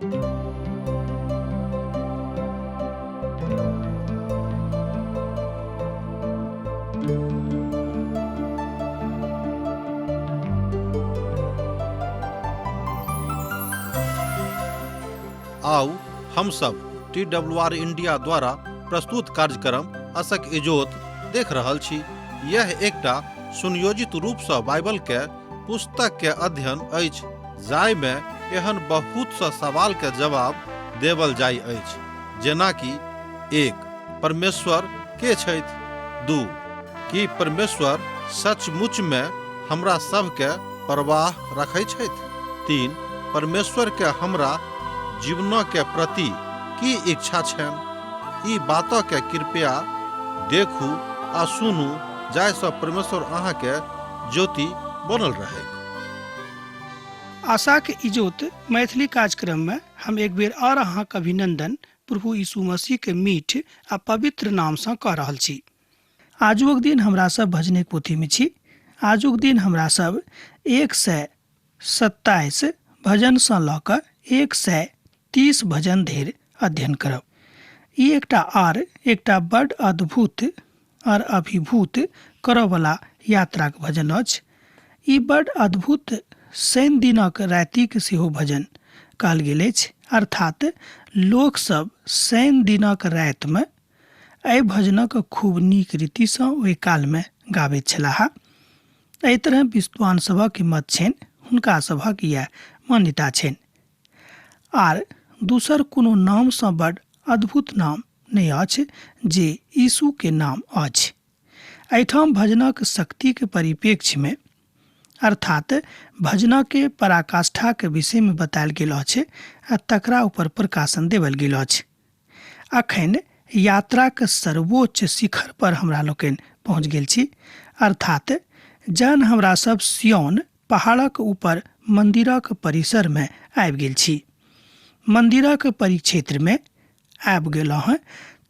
आउ हम सब TWR इंडिया द्वारा प्रस्तुत कार्यक्रम असक इजोत देख रहल छी। यह एकटा सुनियोजित रूप सँ बाइबल के पुस्तक के अध्ययन अछि, जाहि में एहन बहुत सा सवाल के जवाब देवल जाय अछि, जेना कि 1. परमेश्वर के छथि? 2. कि परमेश्वर सचमुच में हमरा सब के परवाह रखै छथि? 3. परमेश्वर के हमरा जीवन के प्रति की इच्छा छनि? ई बातों के कृपया देखू आ सुनू, जाय सँ परमेश्वर अहाँ के ज्योति बनल रहे। आशा के इजोत मैथिली कार्यक्रम में हम एक बेर और अहाँ के अभिनंदन प्रभु यीशु मसीह के मीठ आ पवित्र नाम सँ कह रहल छी। आजुक दिन हमरा सब भजनक पोथी में छी। आजुक दिन हमरा सब 127 भजन सँ लऽ कऽ 130 भजन धरि अध्ययन करब। ई एकटा बड़ अद्भुत और अभिभूत करऽ वाला यात्राक भजन अछि। ई बड़ अद्भुत शनि दिनक रातिक सेहो भजन कहल गेल अछि, अर्थात लोक सब शनि दिनक राति में एहि भजनक खूब नीक रीति सँ ओहि काल में गाबैत छलाह। एहि तरह विद्वान सभक मत छनि, हुनका सभक यह मान्यता छनि। आर दूसर कोनो नाम सँ बड़ अद्भुत नाम नहीं अछि जे यीशु के नाम अछि। एहिठाम भजनक शक्ति के परिप्रेक्ष्य में अर्थात भजना के पराकाष्ठा के विषय में बतायल गेल अछि आ तकरा ऊपर प्रकाशन देवल गेल अछि। अखन यात्रा के सर्वोच्च शिखर पर हमरा लोकनि पहुँच गेल छी, अर्थात जन हमरा सब सियौन पहाड़क ऊपर मंदिरक परिसर में आबि गेल छी। मंदिरक परिक्षेत्र में आबि गेलहुँ हैं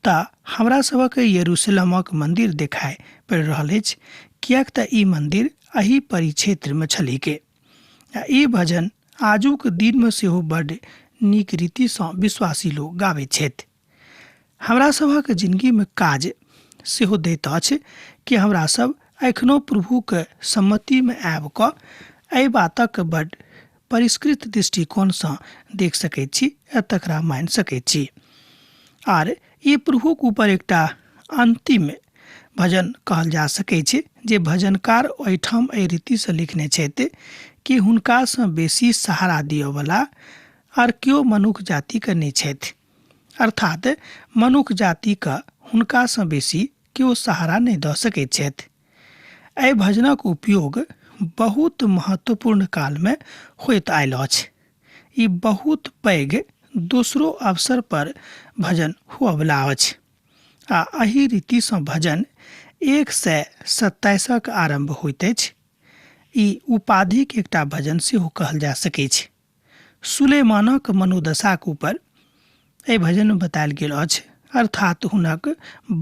तऽ हमरा सबक यरूशलेमक मंदिर देखाई पड़ि रहल अछि, किएक तऽ ई मंदिर एही परिक्षेत्र में छलीके। ई भजन आजुक दिन में सेहो बड़ नीक रीति सँ विश्वासी लोग गाबैत छथि। हमरा सभक जिंदगी में काज सेहो दैत अछि कि हमरा सब एखनो प्रभु के सम्मति में आबि कऽ एहि बातक बड़ परिष्कृत दृष्टिकोण सँ देख सकैत छी आ तकरा मानि सकैत छी। आर ई प्रभुक ऊपर एकटा अंतिम भजन कहल जा सकैत छै जे भजनकार ओहिठाम एहि रीति सँ लिखने छथि कि हुनका सँ बेसी सहारा दिअ वाला आर केओ मनुख जाति के नहि छथि, अर्थात मनुख जाति के हुनका सँ बेसी केओ सहारा नहि दऽ सकैत छथि। एहि भजनक उपयोग बहुत महत्वपूर्ण काल में होइत आयल अछि। ई बहुत पैघ दोसरो अवसर पर भजन हुअ बला अछि आ एही रीति सँ भजन 127 आरंभ होइत अछि। ई उपाधिक एकटा भजन सेहो कहल जा सकैत छै। सुलेमानक मनोदशाक ऊपर एहि भजन में बतायल गेल अछि, अर्थात हुनक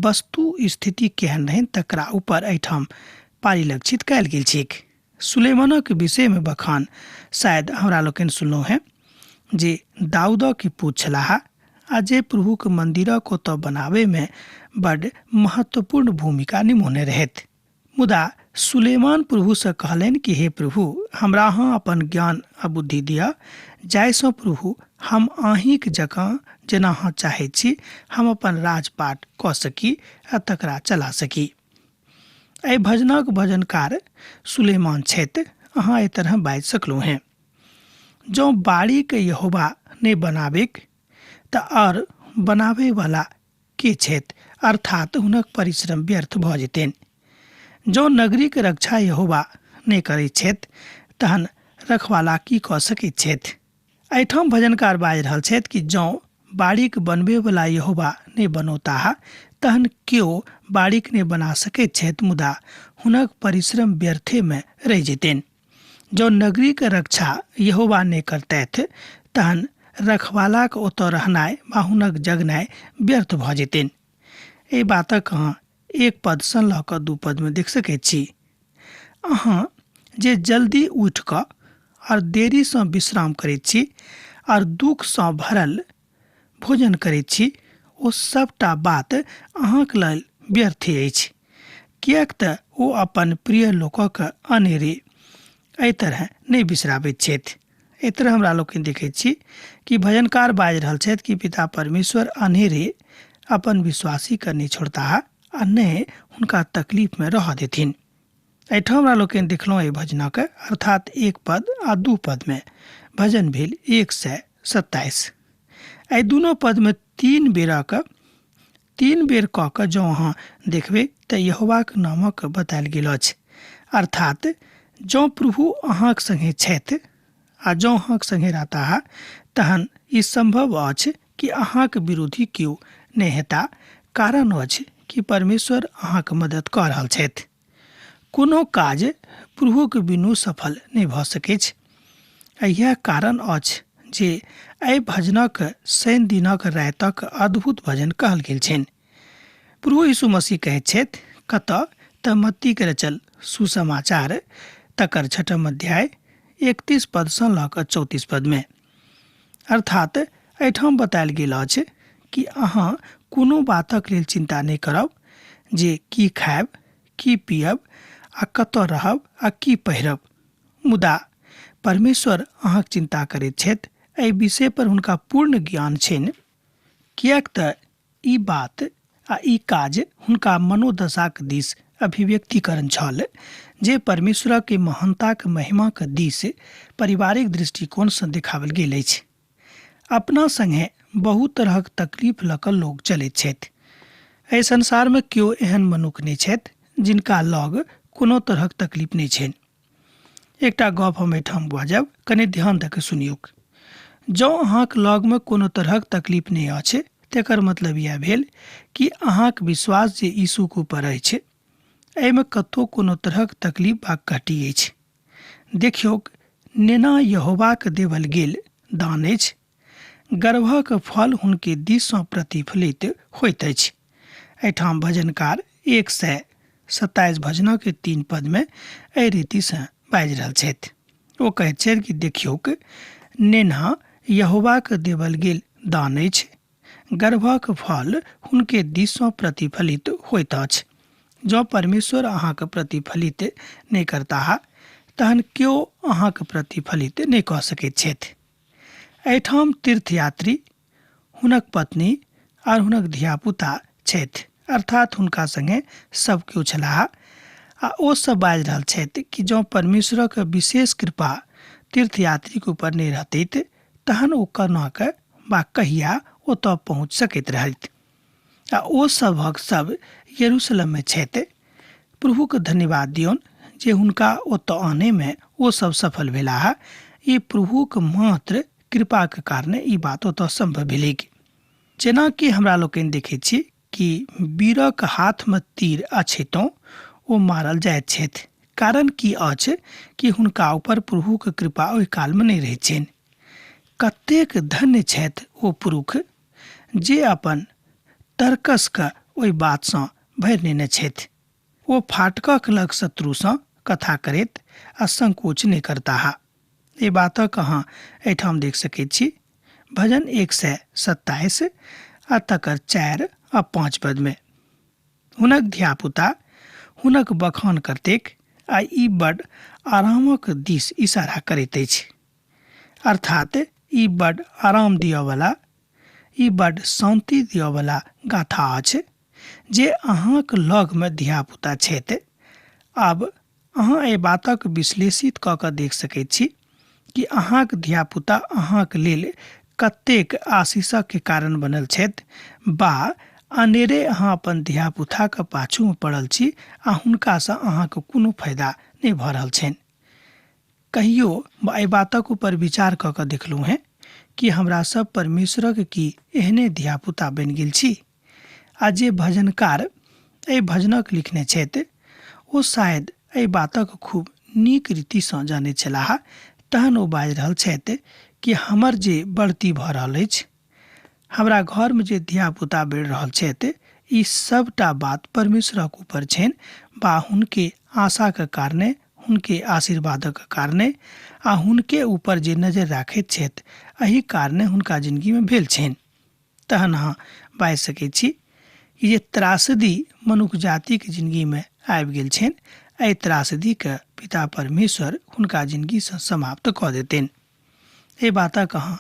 वस्तु स्थिति केहन रहनि तकरा ऊपर एहिठाम परिलक्षित कयल गेल छैक। सुलेमानक विषय में बखान शायद हमरा लोकनि सुनलहुँ हैं जे दाऊदक के पूत छलाह आ जे प्रभु के मंदिरक ओतऽ बनाबे में बड़ महत्वपूर्ण भूमिका निमोने रहथि। मुदा सुलेमान प्रभु से कहलनि कि हे प्रभु, हमरा अहाँ अपन ज्ञान आ बुद्धि दिअ, जाहि सँ प्रभु हम अहींक जकाँ जेना अहाँ चाहैत छी हम अपन राजपाट कऽ सकी आ तकरा चला सकी। एहि भजनक भजनकार सुलेमान छथि। अहाँ एहि तरह बाजि सकलहुँ हैं, जँ बाड़ी के यहोवा नहि बनाबैक तऽ और बनाबे वाला के छथि, अर्थात हुनक परिश्रम व्यर्थ भऽ जेतनि। जँ नगरी के रक्षा यहोवा नहि करैत छथि तहन रखवाला की कऽ सकैत छथि। एहिठाम भजनकार बाजि रहल छथि कि जँ बाड़ीक बनबे वाला यहोवा नहि बनौताह तहन केओ बाड़ीक नहि बना सकैत छथि, मुदा हुनक परिश्रम व्यर्थे में रहि जेतनि। जँ नगरी के रक्षा यहोवा नहि करतथि तहन रखवालाक ओतऽ रहनाइ वा हुनक जगनाइ व्यर्थ भऽ जेतनि। एहि बातक अहाँ एक पद सँ लऽ कऽ 2 पद में देख सकैत छी। अहाँ जे जल्दी उठि कऽ और देरी सँ विश्राम करैत छी और दुख सँ भरल भोजन करैत छी, ओ सबटा बात अहाँक लेल व्यर्थ अछि, किएक तऽ ओ अपन प्रिय लोकक अनेरे एहि तरह नहि बिसराबैत छथि। एहि तरह हमरा लोकनि देखैत छी कि भजनकार बाजि रहल छथि कि पिता परमेश्वर अनेरे अपन विश्वासीके नहि छोड़ताह आ नहि हुनका तकलीफमे रहऽ देथिन। एहिठाम हमरा लोकनि देखलहुँ एहि भजनक अर्थात एक पद आ दू पदमे भजन भेल 127। एहि दुनू पदमे तीन बेर कऽ कऽ जँ अहाँ देखबै तऽ यहोवाक नामक बतायल गेल अछि, अर्थात जँ प्रभु अहाँक संगे छथि आ जँ अहाँक संगे रहताह तहन ई संभव अछि कि अहाँक विरोधी केओ नहि हेताह। कारण अछि कि परमेश्वर अहाँक मदद कऽ रहल छथि। कोनो काज प्रभुक बिनु सफल नहि भऽ सकैछ। इएह कारण अछि जे एहि भजनक शनि दिनक रातिक अद्भुत भजन कहल गेल छनि। प्रभु यीशु मसीह कहैत छथि कतऽ तऽ मत्तीके रचल सुसमाचार तकर 6 अध्याय 31 पद सँ लऽ कऽ 34 पदमे, अर्थात एहिठाम बतायल गेल अछि कि अहाँ कोनो बातक लेल चिंता नहि करब जे की खायब, की पियब आ कतऽ रहब आ की पहिरब। मुदा परमेश्वर अहाँक चिंता करैत छथि। एहि विषय पर हुनका पूर्ण ज्ञान छनि, किएक तऽ ई बात आ ई काज हुनका मनोदशाक दिस अभिव्यक्तिकरण छल जे परमेश्वरक महानताक महिमाक दिस पारिवारिक दृष्टिकोणसँ देखाओल गेल अछि। अपना संगे बहुत तरहक तकलीफ लऽ कऽ लोक चलैत छथि। एहि संसारमे केओ एहन मनुष्य नहि छथि जिनका लग कोनो तरहक तकलीफ नहि छनि। एकटा गप हम एहिठाम बाजब, कनि ध्यान दऽ कऽ सुनियौक। जँ अहाँक लगमे कोनो तरहक तकलीफ नहि अछि तेकर मतलब इएह भेल कि अहाँक विश्वास जे यीशुक ऊपर अछि, एहिमे कतहु कोनो तरहक तकलीफ वा घटी अछि। देखियौक, नेना यहोवाक देवल गेल दान अछि, गर्भक फल हुनके दिससँ प्रतिफलित होइत अछि। एहिठाम भजनकार 127 भजनक 3 पदमे एहि रीतिसँ बाजि रहल छथि। ओ कहैत छथि कि देखियौक, नेना यहोवाक देवल गेल दान अछि, गर्भक फल हुनके दिससँ प्रतिफलित होइत अछि। जँ परमेश्वर अहाँके प्रतिफलित नहि करताह तहन केओ अहाँके प्रतिफलित नहि कऽ सकैत छथि। एहिठाम तीर्थयात्री, हुनक पत्नी आर हुनक धियापुता छथि, अर्थात हुनका संगे सब केओ छलाह आ ओ सब बाजि रहल छथि कि जँ परमेश्वरक विशेष कृपा तीर्थयात्रीके ऊपर नहि रहतैक तहन ओ कोना कऽ वा कहिया ओतऽ पहुँच सकैत रहथि। आ ओ सभक सब यरूशलेममे छथि। प्रभुके धन्यवाद दियौन जे हुनका ओतऽ आनेमे ओ सब सफल भेलाह। ई प्रभुक मात्र कृपाके कारणे ई बात ओतऽ संभव भेलैक। जेना कि हमरा लोकनि देखैत छी कि वीरक हाथमे तीर अछैतो ओ मारल जाइत छथि। कारण की अछि कि हुनका ऊपर प्रभुके कृपा ओहि कालमे नहि रहैत छनि। कतेक धन्य छथि ओ पुरुष जे अपन तर्कसके ओहि बातसँ भरि लेने छथि। ओ फाटकक लग शत्रुसँ कथा करैत आ संकोच नहि करताह। ई बातक अहाँ एहिठाम देख सकैत छी भजन 127 आ तकर 4 आ 5 पदमे। हुनक धियापुता हुनक बखान करतैक आ ई बड आरामक दिस इशारा करैत अछि, अर्थात ई बड आराम दिअवला, ई बड शांति दिअवला गाथा अछि जे अहाँक लगमे धियापुता छथि। आब अहाँ एहि बातक विश्लेषित कऽ कऽ देख सकैत छी कि अहाँक धियापुता अहाँक लेल कतेक आशीषक कारण बनल छथि, बा अनेरे अहाँ अपन धियापुताके पाछूमे पड़ल छी आ हुनकासँ अहाँके कोनो फायदा नहि भऽ रहल छनि। कहियो एहि बातक ऊपर विचार कऽ कऽ देखलहुँ हेँ कि हमरा सब परमेश्वरक की एहने धियापुता बनि गेल छी। आ जे भजनकार एहि भजनक लिखने छथि ओ शायद एहि बातक खूब नीक रीतिसँ जानैत छलाह। तहन ओ बाजि रहल छथि कि हमर जे बढ़ती भऽ रहल अछि, हमरा घरमे जे धियापुता बढ़ि रहल छथि, ई सबटा बात परमेश्वरक ऊपर छनि बा हुनके आशाके कारणे हुनके आशीर्वादक कारणे आ हुनके ऊपर जे नजर राखैत छथि एहि कारणे हुनका जिंदगी में भेल छनि। तहन अहाँ बाजि सकैत छी कि जे त्रासदी मनुष्य जाति के जिंदगी में आबि गेल छनि, एहि त्रासदी के पिता परमेश्वर हुनका जिंदगी से समाप्त कऽ देतनि। ये बातक अहाँ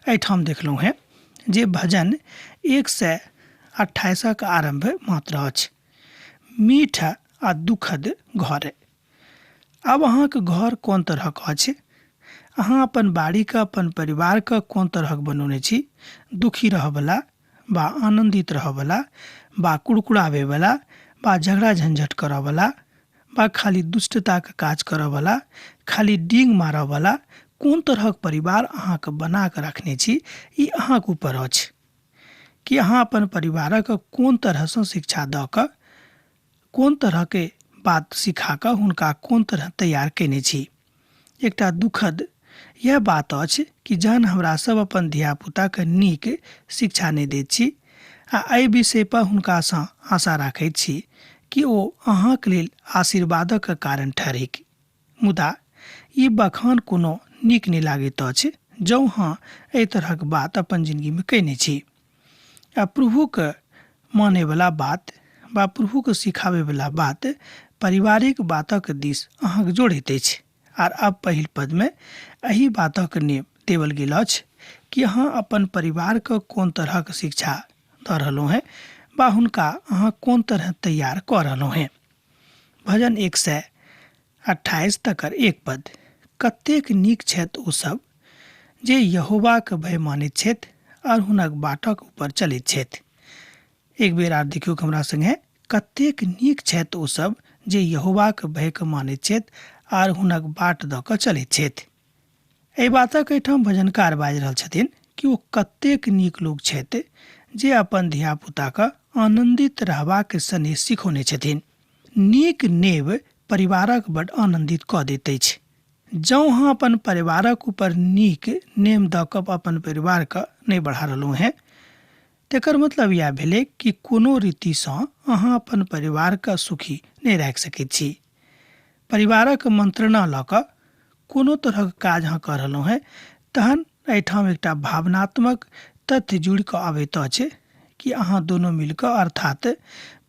एहिठाम देखलहुँ हैं जे भजन 128 आरंभ मात्र अछि, मीठ आ दुखद घर। अब अहाँके घर कोन तरहक अछि? अहाँ अपन बाड़ी का, अपन परिवार का कोन तरहक बनौने छी? दुखी रहबला बा आनंदित रहबला बा कुड़कुड़ावे वाला बा झगड़ा झंझट करबला बा खाली दुष्टता के काज करबला, खाली डींग मारबला कोन तरहक परिवार अहाँके बना के रखने छी, ई अहाँके ऊपर अछि कि अहाँ अपन परिवारक कोन तरह से शिक्षा दऽ कऽ, कोन तरह के बात सिखा कऽ हुनका कोन तरह तैयार केने छी। एकटा दुखद यह बात अछि कि जहन हमरा सब अपन धियापुता के नीक शिक्षा नहि दैत छी आ एहि विषय पर हुनका सँ आशा राखैत छी कि ओ अहाँके लेल आशीर्वादक कारण ठहरैक, मुदा ई बखान कोनो नीक नहि लागैत अछि जँ अहाँ एहि तरहक बात अपन जिंदगी में कयने छी। आ प्रभुके माने वाला बात बा प्रभुके सिखावे वाला बात पारिवारिक बातक दिस अहाँके जोड़ैत अछि। आर अब पहिल पद में एही बातक नेम देवल गेल अछि कि अहाँ अपन परिवार के कोन तरह के शिक्षा दऽ रहलहुँ हैं बा हुनका अहाँ कोन तरह तैयार कऽ रहलहुँ हैं। भजन 128 तकर 1 पद, कतेक नीक छथि ओ सब जे यहोवाके भय मानैत छथि और हुनक बाटक ऊपर चलैत छथि। एक बेर आर देखियौ हमरा संगे, कतेक नीक छथि ओ सब जे यहोवाके भयके मानैत छथि आर हुनक बाट दऽ कऽ चलैत छथि। एहि बातक एहिठाम भजनकार बाजि रहल छथिन कि ओ कतेक नीक लोग छथि जे अपन धियापुताके आनंदित रहबाक सनेह सिखौने छथिन। नीक नेब परिवारक बड आनंदित कऽ दैत अछि। जँ अहाँ अपन परिवारक ऊपर नीक नेम दऽ कऽ अपन परिवारके नहि बढ़ा रहलहुँ हैं, तेकर मतलब यह भेलै कि कोनो रीतिसँ अहाँ अपन परिवारके सुखी नहि राखि सकैत छी। परिवारक मंत्रणा लऽ कऽ कोनो तरहक काज अहाँ कऽ रहलहुँ हैं, तहन एहिठाम एकटा भावनात्मक तथ्य जुड़ि कऽ अबैत अछि कि अहाँ दोनों मिलकऽ अर्थात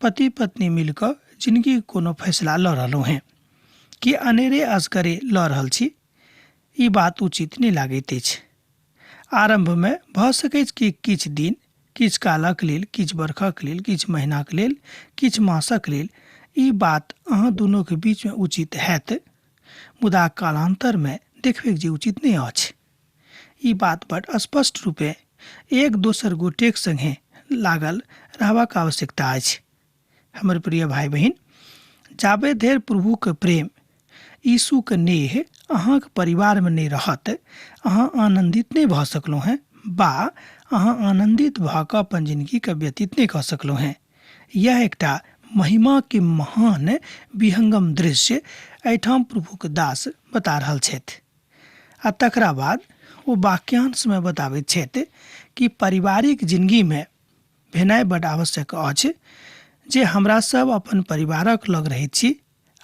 पति पत्नी मिलकऽ जिंदगी कोनो फैसला लऽ रहलहुँ हैं कि अनेरे असगरे लऽ रहल छी। ई बात उचित नहि लागैत अछि। आरंभ में भऽ सकैत कि किछु दिन, किछु कालक लेल, किछु बरखक लेल, किछु महीनाक लेल, किछु मासक लेल ई बात अहाँ दुनू के बीच में उचित हैत, मुदा कालांतर में देखबे जे उचित नहीं अछि। ई बात बड़ स्पष्ट रूपे एक दोसर गोटेक संगे लागल रहबाक आवश्यकता अछि। हमर प्रिय भाई बहिन, जाबे धरि प्रभु के प्रेम, यीशु के नेह अहाँके परिवार में नहीं रहत, अहाँ आनंदित नहीं भऽ सकलहुँ हैं बा अहाँ आनंदित भऽ कऽ अपन जिंदगी के व्यतीत नहीं कऽ सकलहुँ हैं। यह एकटा महिमा के महान विहंगम दृश्य एहिठाम प्रभु के दास बता रहल छथि। आ तकरा बाद वो वाक्यांश में बताबैत छथि कि पारिवारिक जिंदगी में भेनाइ बड आवश्यक अछि जे हमरा सब अपन परिवारक लग रहैत छी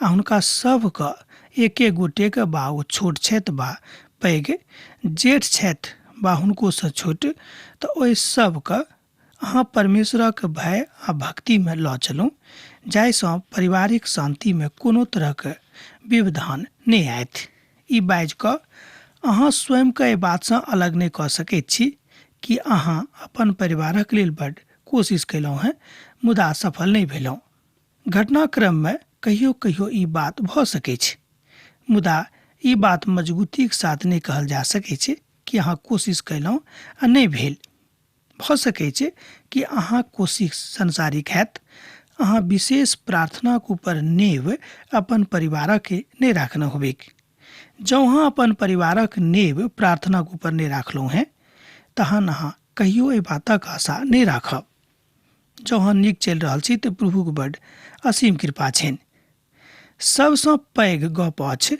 आ हुनका सबके एके गोटेके बा ओ छोट छथि बा पैघ, जेठ छथि बा हुनकोसँ छोट, तऽ ओहि सबके अहाँ परमेश्वरक भय आ भक्ति में लऽ चलू, जाहिसँ पारिवारिक शांति में कोनो तरहके व्यवधान नहीं आयत। ई बाजि कऽ अहाँ स्वयंके एहि बातसँ अलग नहीं कऽ सकैत छी कि अहाँ अपन परिवारक लेल बड कोशिश कयलहुँ हैं मुदा सफल नहीं भेलहुँ। घटनाक्रम में कहियो कहियो ई बात भऽ सकै छै, मुदा ई बात मजबूतीके साथ नहीं कहल जा सकै छै कि अहाँ कोशिश कयलहुँ आ नहीं भेल। भऽ सकै छै कि अहाँ कोशिश संसारिक हैत, अहाँ विशेष प्रार्थनाके ऊपर नेव अपन परिवारके नहीं राखने होबेक। जँ अहाँ अपन परिवारक नेव प्रार्थनाके ऊपर नहीं राखलहुँ हैं, तहन अहाँ कहियो एहि बातक आशा नहीं राखब। जँ अहाँ नीक चलि रहल छी तऽ प्रभुके बड असीम कृपा छनि। सबसँ पैघ गप अछि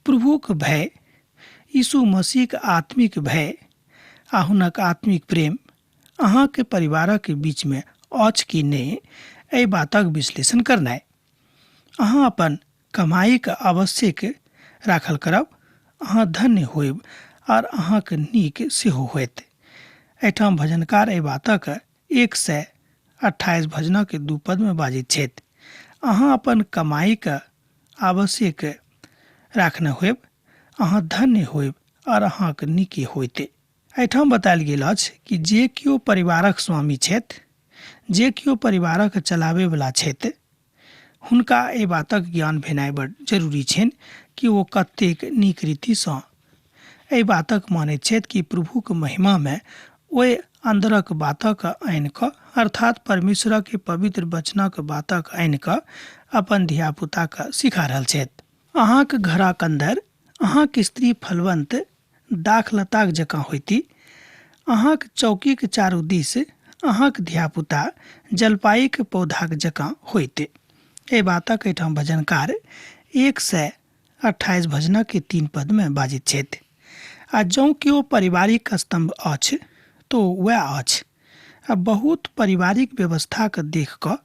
प्रभुके भय, यीशु मसीहके आत्मिक भय आ हुनक आत्मिक प्रेम अहाँके परिवारक बीच में अछि कि नहीं, एहि बातक विश्लेषण करनाइ। अहाँ अपन कमाईक आवश्यक राखल करब, अहाँ धन्य होयब और अहाँके नीक सेहो होयत। एहिठाम भजनकार एहि बातक 128 भजनक 2 पद में बाजित छथि। अहाँ अपन कमाईक आवश्यक राखने होयब, अहाँ धन्य होयब और अहाँके नीके होयत। एहिठाम बतायल गेल अछि कि जे केओ परिवारक स्वामी छथि, जे केओ परिवारक चलाबैवला छथि, हुनका एहि बातक ज्ञान भेनाइ बड़ जरूरी छनि कि ओ कतेक नीक रीतिसँ एहि बातक मानैत छथि कि प्रभुक महिमामे ओहि अन्दरक बातक आनि कऽ, अर्थात परमेश्वरक पवित्र वचनक बातक आनि कऽ अपन धियापुताके सिखा रहल छथि। अहाँके घरक अन्दर अहाँके स्त्री फलवंत दाख लताक जकाँ होइती, अहाँके चौकीके चारू दिस अहाँके धियापुता जलपाईके पौधाक जकाँ होइते। एहि बातक एहिठाम भजनकार 128 भजनक 3 पद में बाजित छथि। आ जँ केओ पारिवारिक स्तंभ अछि तो वह अछि। आ बहुत पारिवारिक व्यवस्थाके देख कऽ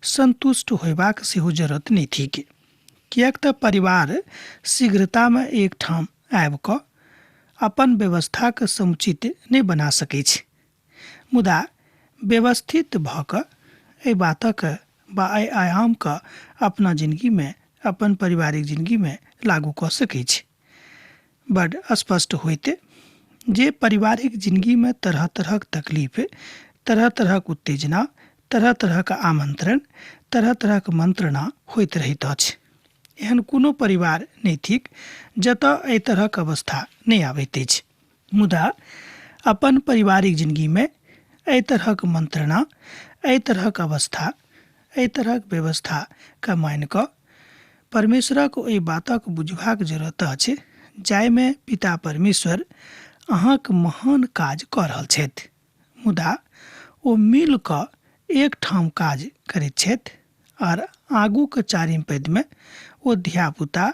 संतुष्ट होयबाक सेहो जरूरत नहीं थिक, किएक तऽ परिवार शीघ्रतामे एक ठाम आबि कऽ अपन व्यवस्थाके समुचित नहीं बना सकै छै, मुदा व्यवस्थित भऽ कऽ एहि बातक बा एहि आयामके अपना जिंदगीमे, अपन पारिवारिक जिंदगीमे लागू कऽ सकै छै। बड स्पष्ट होइते जे पारिवारिक जिंदगीमे तरह तरहक तकलीफ, तरह तरहक उत्तेजना, तरह तरहक आमंत्रण, तरह तरहक मंत्रणा होइत रहैत अछि। एहन कोनो परिवार नहीं थिक जतऽ एहि तरहक अवस्था नहीं आबैत अछि, मुदा अपन पारिवारिक जिंदगीमे एहि तरहक मंत्रणा, एहि तरहक अवस्था, एहि तरहक व्यवस्था के मानि कऽ परमेश्वरक ओहि बातक बुझबाक जरूरत अछि जाहिमे पिता परमेश्वर अहाँक महान काज कऽ रहल छथि, मुदा ओ मिल कऽ एक ठाम काज करैत छथि और आगूके 4 पदमे ओ धियापुता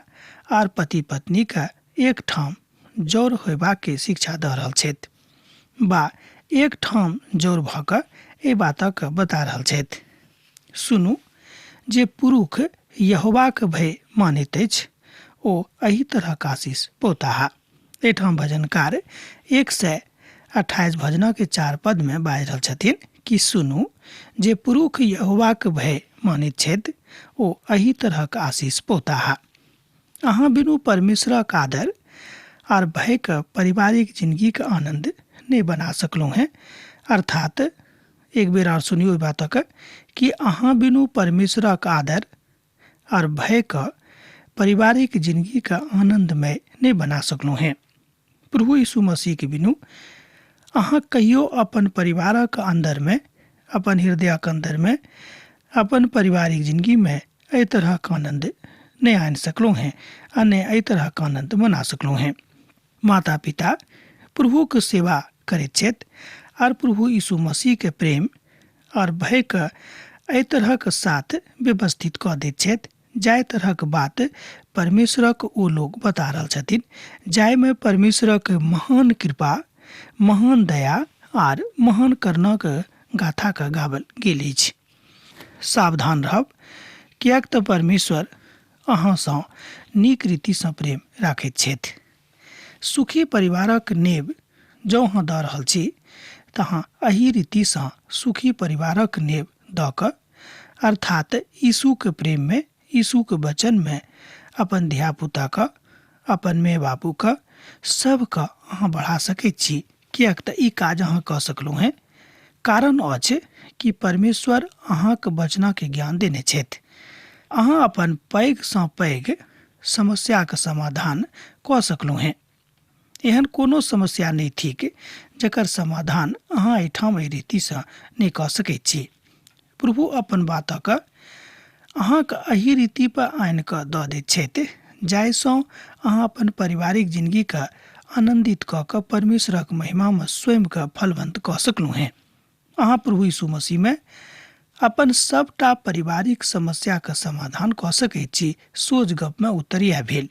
और पति पत्नीके एक ठाम जोड़ होयबाके शिक्षा दऽ रहल छथि बा एक ठाम जोड़ भऽ कऽ एहि बातक बता रहल छथि। सुनू, जे पुरुष यहोवाक भय मानैत अछि ओ एही तरहक आशीष पौताहा। एहिठाम भजनकार 128 भजनक 4 पद में बाजि रहल छथिन कि सुनू, जे पुरुष यहोवाक भय मानैत छथि ओ एही तरहक आशीष पौताहा। अहाँ बिनु परमेश्वरक आदर और भयके पारिवारिक जिंदगीके आनंद नहीं बना सकलहुँ हैं। अर्थात एक बेर और सुनियो बातक कि अहाँ बिनु परमेश्वरक आदर और भयके पारिवारिक जिंदगीके आनंदमय नहीं बना सकलहुँ हैं। प्रभु यीशु मसीह के बिनु अहाँ कहियो अपन परिवारक अंदर में, अपन हृदयक अंदर में, अपन पारिवारिक जिंदगी में एहि तरहक आनंद नहीं आनि सकलहुँ हैं आ नहीं एहि तरहक आनंद मना सकलहुँ हैं। माता पिता प्रभुके सेवा करैत छथि और प्रभु यीशु मसीह के प्रेम और भय के एहि तरहक साथ व्यवस्थित कऽ दैत छथि जाहि तरहक बात परमेश्वरक ओ लोग बता रहल छथिन, जाहिमे परमेश्वरक महान कृपा, महान दया और महान करुणाक गाथाके गावल गेल अछि। सावधान रहब, किएक तऽ परमेश्वर अहाँसँ नीक रीतिसँ प्रेम राखैत छथि। सुखी परिवारक नेब जँ अहाँ दऽ रहल छी तऽ अहाँ एही रीतिसँ सुखी परिवारक नेब दऽ कऽ, अर्थात यीशुके प्रेम में, यीशुके वचन में अपन धियापुताके, अपन माय बापूके सबके अहाँ बढ़ा सकैत छी। किएक तऽ ई काज अहाँ कऽ सकलहुँ हैं, कारण अछि कि परमेश्वर अहाँके वचनके ज्ञान देने छथि। अहाँ अपन पैघसँ पैघ समस्याके समाधान कऽ सकलहुँ हैं। एहन कोनो समस्या नहीं थिक जकर समाधान अहाँ एहिठाम एहि रीतिसँ नहीं कऽ सकैत छी। प्रभु अपन बातके अहाँके एही रीति पर आनि कऽ दऽ दैत छथि जाहिसँ अहाँ अपन पारिवारिक जिंदगीके आनंदित कऽ कऽ परमेश्वरक महिमामे स्वयंके फलवंत कऽ सकलहुँ हैं। अहाँ प्रभु यीशु मसीहमे अपन सबटा पारिवारिक समस्याके समाधान कऽ सकैत छी। सोझ गपमे उत्तर इएह भेल,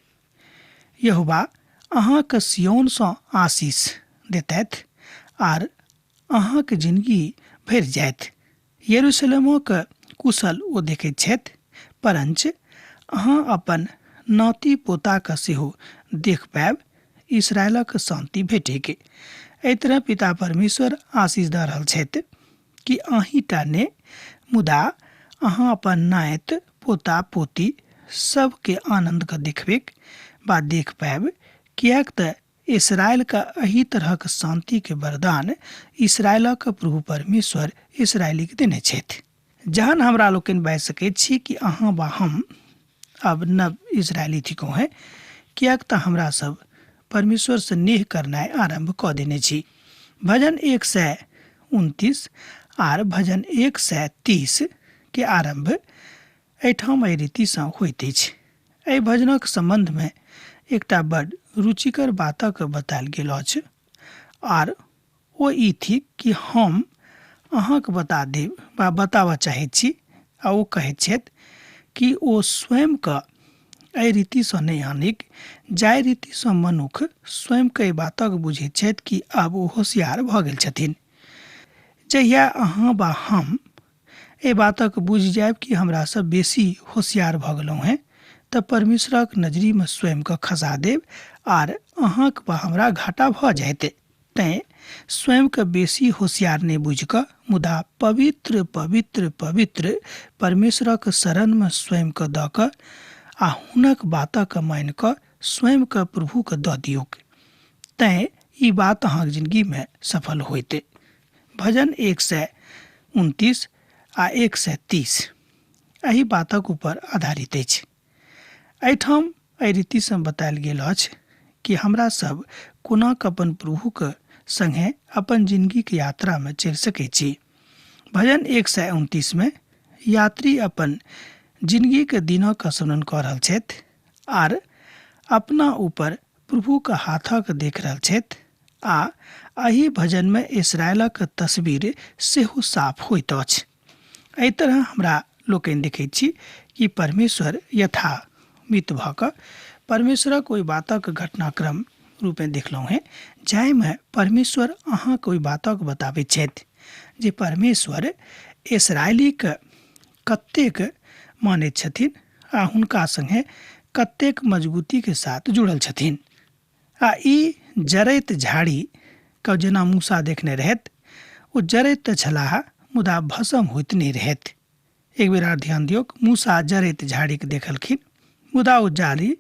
यहोवा अहाँके सिय्योनसँ आशीष देतथि आर अहाँके जिंदगी भरि जायत। यरूशलेमक कुशल ओ देखैत छथि, परंच अहाँ अपन नाती पोताक सेहो देख पायब इसराइलक शांति भेटेके। एहि तरह पिता परमेश्वर आशीष दऽ रहल छथि कि अहीं टा ने मुदा अहाँ अपन नाति पोता पोती सबके आनंद के देखबेक बा देख पायब, कियाक तऽ इसराइल का एही तरहक शांति के वरदान इसराइलक प्रभु परमेश्वर इसराइली के देने छथि। जहन हमरा लोकनि बाजि सकैत छी कि अहाँ वा हम अब नव इसराइली थिको हैं, कियाक तऽ हमरा सब परमेश्वर से नेह करनाइ आरंभ कऽ देने छी। भजन 129 आर भजन 130 के आरंभ एहिठाम एहि रीतिसँ होइत अछि। एहि भजनक संबंध में एकटा बड़ रुचिकर बातक बतायल गेल अछि आर ओ ई थी कि हम अहाँके बता देब वा बताबऽ चाहैत छी। आ ओ कहैत छथि कि ओ स्वयं के एहि रीतिसँ नहि आनिक जाहि रीतिसँ मनुख स्वयं के एहि बातक बुझैत छथि कि आब ओ होशियार भऽ गेल छथिन। जहिया अहाँ वा हम एहि बातक बुझि जायब कि हमरा से बेसी होशियार भऽ गेलहुँ हैं, तऽ परमेश्वरक नजरी में स्वयं के खसा देब आर अहाँक वा हमरा घाटा भऽ जायत। तैं स्वयं के बेसी होशियार नहि बुझि कऽ मुदा पवित्र पवित्र पवित्र परमेश्वरक शरण में स्वयं के दऽ कऽ आ हुनक बातक मानि कऽ स्वयं के प्रभु के दऽ दियौक। तैं ई बात अहाँक जिंदगी में सफल होयत। भजन 129 आ 130 एही बातक ऊपर आधारित अछि। एहिठाम एहि रीतिसँ बतायल गेल अछि कि हमरा सब कोना कऽ अपन प्रभुक संगे अपन जिंदगी के यात्रा में चलि सकैत छी। भजन 129 में यात्री अपन जिंदगी के दिनक स्मरण कऽ रहल छथि आर अपना ऊपर प्रभु के हाथक देख रहल छथि। आ एही भजन में इसराइलक तस्वीर सेहो साफ होइत अछि। एहि तरह हमरा लोकनि देखैत छी कि परमेश्वर यथामित भऽ कऽ परमेश्वरक ओहि बातक घटनाक्रम रूप में देखलहुँ हैं जाहिमे परमेश्वर अहाँके ओहि बातक बताबैत छथि जे परमेश्वर इसराइलीके कतेक मानैत छथिन आ हुनका संगे कतेक मजबूती के साथ जुड़ल छथिन। आ ई जरैत झाड़ी के जेना मूसा देखने रहथि, ओ जरैत तऽ छलाह मुदा भस्म होइत नहि रहथि। एक बेर आर ध्यान दियौक, मूसा जरैत झाड़ी के देखलखिन मुदा ओ जाली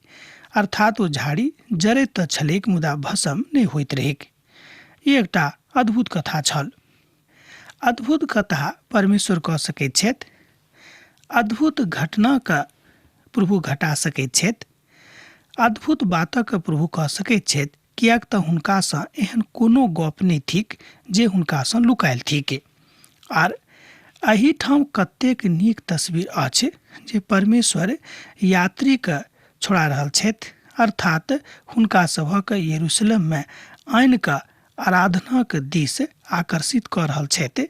अर्थात ओ झाड़ी जरैत तऽ छलैक मुदा भस्म नहि होइत रहैक। ई एकटा अद्भुत कथा छल। अद्भुत कथा परमेश्वर कऽ सकैत छथि, अद्भुत घटना का प्रभु घटा सकैत छथि, अद्भुत बातक प्रभु कऽ सकैत छथि, कियाक तऽ हुनकासँ एहन कोनो गप नहि थिक जे हुनकासँ लुकायल थिक। आर एही ठाम कतेक नीक तस्वीर अछि जे परमेश्वर यात्री के छोड़ा रहल छथि, अर्थात हुनका सभक यरूशलेम में आनि कऽ आराधना के दिस आकर्षित कऽ रहल छथि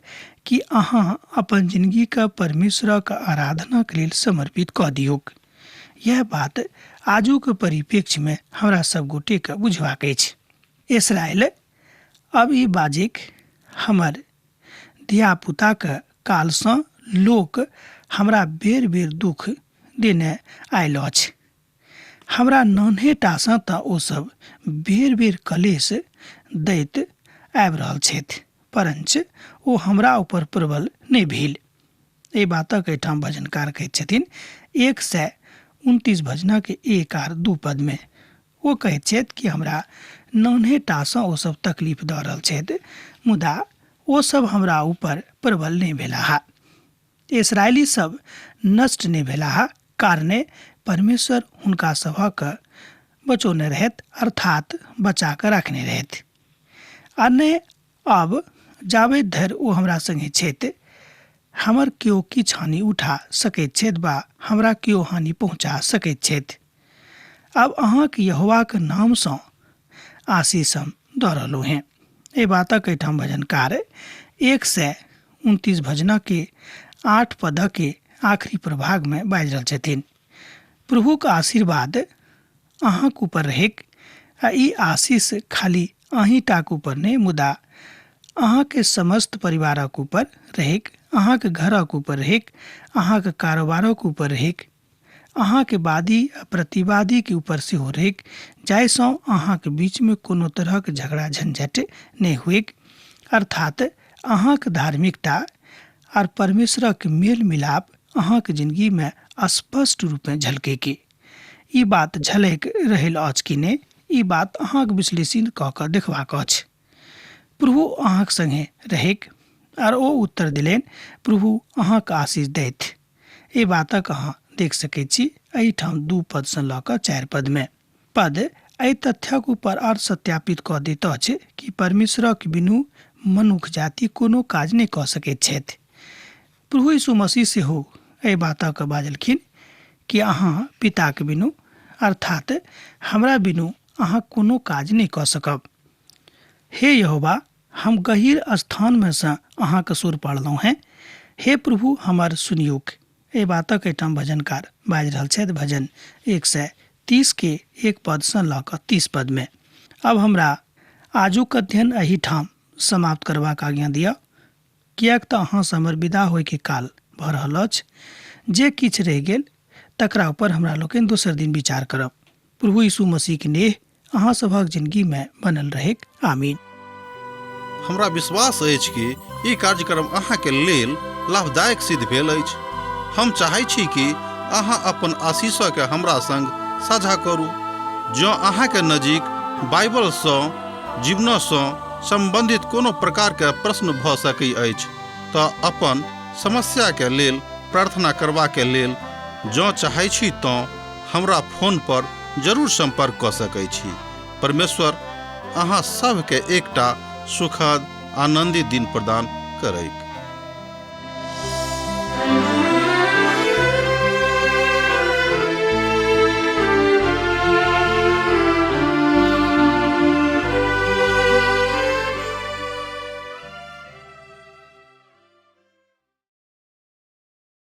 कि अहाँ अपन जिंदगी के परमेश्वरक आराधना के लेल समर्पित कऽ दियौक। यह बात आजुक परिप्रेक्ष्य में हमरा सब गोटे के बुझबाक अछि। इसराइल अब ई बाजिक हमर धिया पुता के कालसँ लोक हमरा बेर बेर दुख देने आयल अछि। हमरा नान्हे टासँ तऽ ओ सब बेर बेर कलेश दैत आबि रहल छथि, परंच ओ हमरा ऊपर प्रबल नहि भेल। एहि बातक एहिठाम भजनकार कहैत छथिन 129 भजना के 1 आर 2 पद में ओ कहैत छथि कि हमरा नान्हे टासँ ओ सब तकलीफ दऽ रहल छथि मुदा ओ सब हमरा ऊपर प्रबल नहि भेलाह। इसराइली सब नष्ट नहि भेलाह, कारणे परमेश्वर हुनका सभक बचौने रहथि, अर्थात बचा कऽ रखने रहथि। आ नहि अब जाबे धरि ओ हमरा संगे छथि, हमर केओ किछु हानि उठा सकैत छथि वा हमरा केओ हानि पहुँचा सकैत छथि। अब अहाँके यहोवाक नामसँ आशीष हम दऽ रहलहुँ हैं। एहि बातक एहिठाम भजनकार 129 भजना के 8 पद के आखिरी प्रभाग में बाजि रहल छथिन। प्रभुक आशीर्वाद अहाँके ऊपर रहेक आ ई आशीष खाली अहीं टाक ऊपर नहीं मुदा अहाँके समस्त परिवारक ऊपर रहेक, अहाँके घरक ऊपर रहेक, अहाँके कारोबारक ऊपर रहेक अहाँ के वादी आ प्रतिवादी के ऊपर से हो रहेक, जाहिसँ अहाँ के बीच में कोनो तरह के झगड़ा झंझट नहीं हुएक। अर्थात अहाँ के धार्मिकता और परमेश्वर के मेल मिलाप अहाँ के जिंदगी में स्पष्ट रूप में झलके के। ई बात झलक रहल अछि कि ने, ई बात अहाँ के विश्लेषण कऽ कऽ देखबाक अछि। प्रभु अहाँ के संगे रहेक और ओ उत्तर दिलेन, प्रभु अहाँ के आशीष दैत। ए बातक अहाँ देख सकै छी एहिठाम 2 पद से लऽ कऽ 4 पद में। पद एहि तथ्यक ऊपर और सत्यापित कऽ दैत अछि कि परमेश्वरक बिनु मनुख जाति कोनो काज नहीं कऽ सकैत छथि। प्रभु यीशु मसीह से हो एहि बातक बाजलखिन कि अहाँ पिता के बिनु अर्थात हमरा बिनु अहाँ कोनो काज नहीं कऽ सकब। हे यहोवा, हम गहीर स्थान में से अहाँ के सुर पढ़लहुँ हैं। हे प्रभु हमार सुनियोक। ए बातक एहिठाम भजनकार बाजि रहल छथि भजन 130 के 1 पद से लऽ कऽ 30 पद में। अब हमरा आजुक अध्ययन एहिठाम समाप्त करबाक आज्ञा दिअ, किएक तऽ अहाँ से हमर विदा होय के काल भऽ रहल अछि। जे किछु रहि गेल तकरा ऊपर हमरा लोकनि दोसर दिन विचार करब। प्रभु यीशु मसीह के नेह अहाँ सभक जिंदगी में बनल रहेक। आमीन। हमरा विश्वास अछि कि ई कार्यक्रम अहाँ के लेल लाभदायक सिद्ध भेल अछि। हम चाहै छी कि अहाँ अपन आशीषक के हमरा संग साझा करू। जँ अहाँ के नजीक बाइबल सँ जीवन सँ संबंधित कोनो प्रकार के प्रश्न भऽ सकै अछि तऽ अपन समस्या के लेल प्रार्थना करबा के लेल जँ चाहै छी तऽ हमरा फोन पर जरूर संपर्क कऽ सकै छी। परमेश्वर अहाँ सब के एकटा सुखद आनंदित दिन प्रदान करै।